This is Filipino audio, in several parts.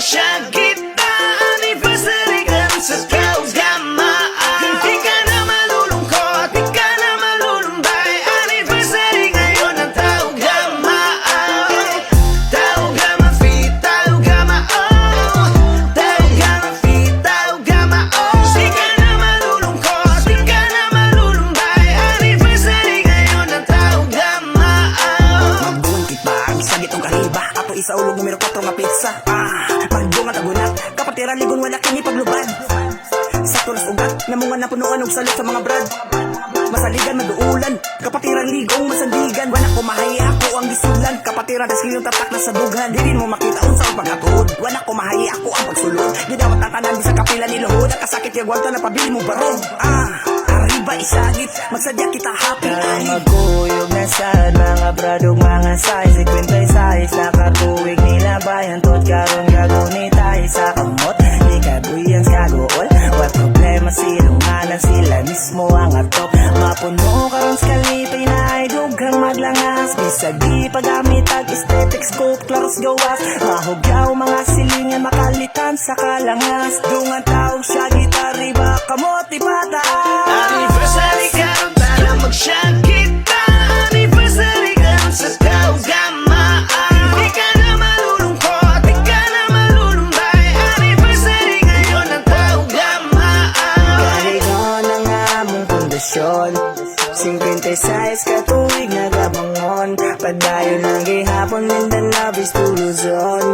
mag-shag kita. Anniversary ka rin sa kaugamaan. Hindi ka na malulungkot, di ka na malulumbay. Anniversary ngayon ng taugamaan. Taugama feet, taugama oh. Taugama feet, taugama oh. Di ka na malulungkot, di ka na malulumbay. Anniversary ngayon ng taugamaan. Magbuntit ba ang isa gitong kariba? Ato isa ulog numero 4 nga pizza. Magdungat agunat, kapatira ligon wala kini paglubad. Sa tulas ugat, namungan na punuan og salot sa mga brad. Masaligan maduulan, kapatiran ligong masandigan. Wala ko mahayi ako ang gisulan, kapatiran daskilong tatak na sa dughan. Di rin mo makita unsa ang pagkatuod, wala ko mahayi ako ang pagsulod. Gidawat ang kanan bisag kapila ni luhod, kasakit yung gwanta na pabili mo barong. Arriba isagit, magsadya kita happy ay. Magkuyog na sad, mga bradog, mga size 56, nakatuwig nila bayan. Tot karon gagunit tayo sa kamot, di kabuyans kagool. What problema silunganan sila mismo ang atok. Mapuno karon sa kalipay na ay dugang maglangas. Bisag di pagamit ag aesthetic scope, klaros gawas. Mahugyaw mga silingan makalitan sa kalangas. Dungan taong siya gitari ba kamot ipataas. Anniversary karon tara mag-shag kita. Anniversary karon sa kaugamaan. Di ka na malulungkot, di ka na malulumbay. Anniversary ngayon ng taugamaan. Karigon ang among pundasyon, 56 katuwig nagabangon. Padayon ng gihapon, Mindanao is to Luzon.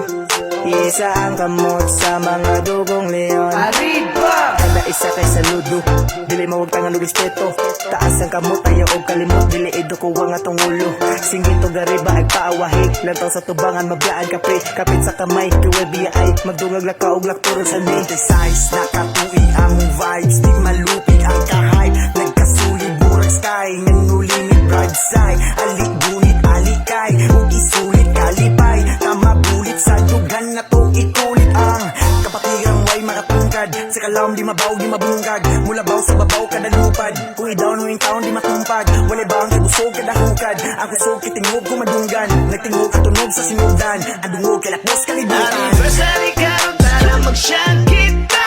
Isa ang kamot sa mga dugong leon. Arriba! Kada isa kay saludo, dili mawag tangan og respeto. Taas ang kamot ayaw og kalimot, dili idukuwang atong ulo. Singgito gariba ag paawahi, lantaw sa tubangan mabiyaan kapre. Kapit sa kamay, kiwe biya ay magdungag laka og lakturo sa ni. Size, nakatuig ang vibes, di malupi ang kahype. Nagkasulit burag sky, nanulingit broadside. Alik gunit alikay, ug isulit kalipay. Tama bulit sa dugan na to ikulit ang kapatirang way makatungkad. Sa kalawam di mabaw, di mabungkag. Mula baw sa babaw kada lupad. Kung i-down mo yung taon di matumpad. Wala ba ang kagusog kada hukad? Ang kusog kitingog ko madunggan. Nagtingog katunog sa sinugdan. Adungog kalakbos kalibutan. Anniversary karon tara mag-shag kita.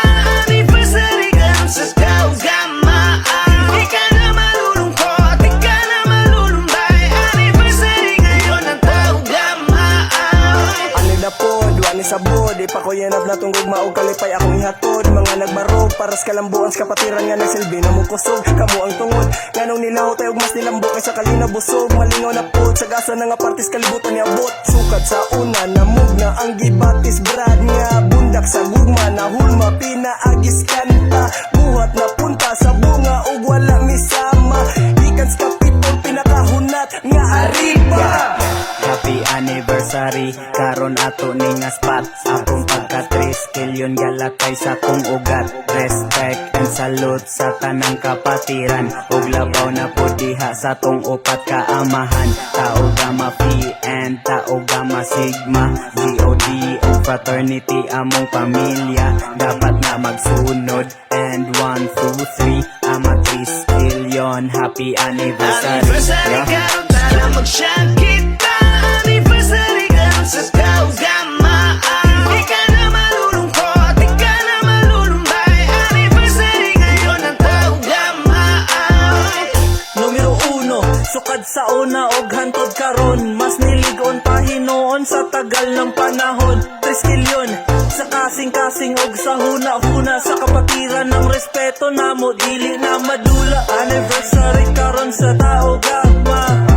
Anniversary karon sa kaugamaan. Di ka na malulungkot, di ka na malulumbay. Anniversary ngayon ng taugamaan. Ano na po, duwani sa bod, di pa ko yanap na tunggog maog kalipay akong ihatod. Mga nagmarog, paras kalambuan sa kapatiran nga nagsilbi na mo kusog. Kamu ang tungod, nganong nilaw tayo mas nilambo kaysa kalina busog. Malingaw na po, sa gasa na nga partis kalibutan ni abot. Sukat sa una, namug na ang gibatis brad nga. Bundak sa gugma, na hulma, pinaagis kanta. Buhat na punta sa bunga, ug wala misama. Ikan sa kapitol, pinakahunat nga arriba. Happy anniversary, karon ato ni nga spot. Akong pagka-triskilyon galatay sa kong ugat. Respect and salute sa tanang kapatiran. Ug labaw na po diha sa tong upat kaamahan. Taogama Phi and Taogama Sigma, GOD ug fraternity among pamilya. Dapat na magsunod and 1, 2, 3 ama triskilyon. Happy anniversary. Anniversary karon tara mag-shag kita. Anniversary karon sa kaugamaan. Di ka na malulungkot, di ka na malulumbay. Anniversary ngayon ng taugamaan. Numero 1, sukad sa una og hantod karon. Mas niligon pa hinoon sa tagal ng panahon. 3 kilyon sa kasing-kasing og sa huna-huna. Sa kapatiran ng respeto namo, dili na madula. Anniversary karon sa tao gagma.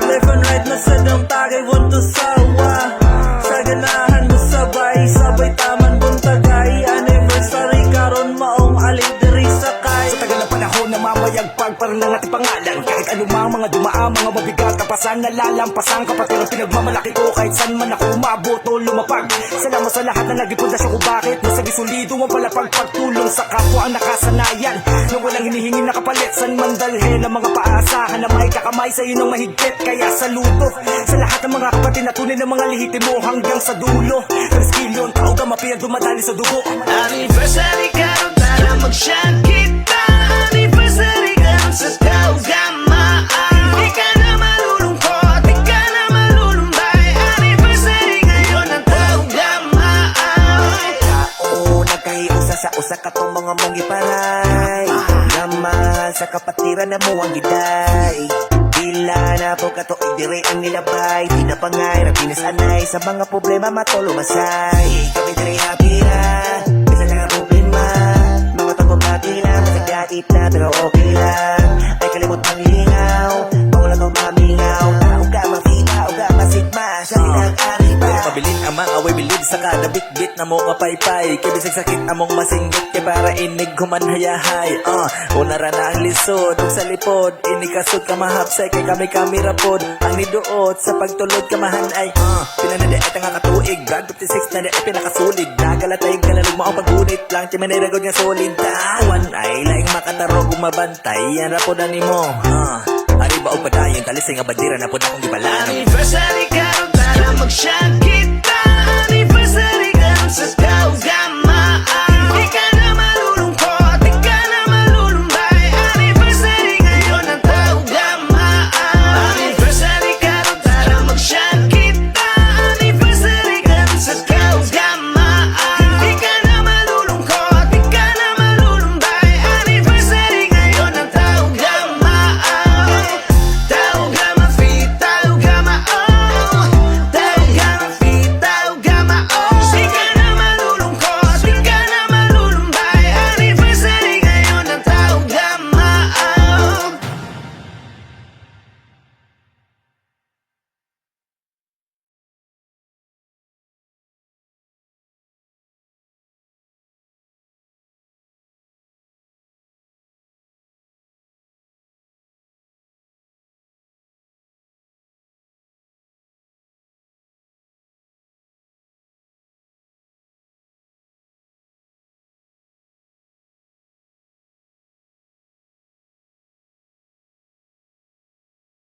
Left and right na sa ng tagay, want to sawa. Sa ganahan mo sabay taman buntagay. Anniversary karon maong alig diri sakay. Sa tagal ng panahon na mamayagpag parang ng ating pangalan. Kahit anumang mga dumaan, mga mabigat kapasan na lalampasan. Kapatiran pinagmamalaki ko kahit saan man ako umabot o lumapag. Salamat sa lahat na naging pundasyon ko bakit nasa gisulido ang palapag pagtulong sa kapwa ang nakasanayan. Nang walang hinihingi na kapalit san man dalhin ang mga paasahan na may kakamay sa inong mahigpit. Kaya saludo sa lahat ng mga kapatid na tunay ng mga lihiti mo hanggang sa dulo. Triskilyon, tao ka mapiyang dumadali sa dugo. Anniversary karon tara mag-shag kita. Anniversary karon sa kaugamaan. Di ka na malulungkot, di ka na malulumbay. Anniversary ngayon ng taugamaan. sa katong mga mong iparay Namahal sa kapatiran na mo ang giday Dila na po katuig dire ang nilabay Di na pangay, di na sanay sa mga problema matulumasay Kami dire happy na, isa lang ang problema Mga tagong natin lang, masagdait na pero okay lang Ay kalimot ang lingaw, paulan o mamingaw Tao ka mafita o ka masigma, siya rin ang ari pa Pabilin ang mga way bilib sa kada bit-bit na mo kapaypay Kibisig sakit among masinggit kay para inig humanhayahay Unara na ang lisod ug sa lipod Inikasod ka mahapsay kay kami rapod Ang niduot sa pagtulod ka mahanay Pinanadaet ang katuig Brad 56 na daet pinakasulid Nagalatay kalalog mo ang pagunit lang Timaniragod nga solid Tawan ay laing makatarog umabantay Yan rapod na ni mo Ariba o padayon talisay nga bandira na po na akong gibalaan Anniversary karon tara mag-shot kita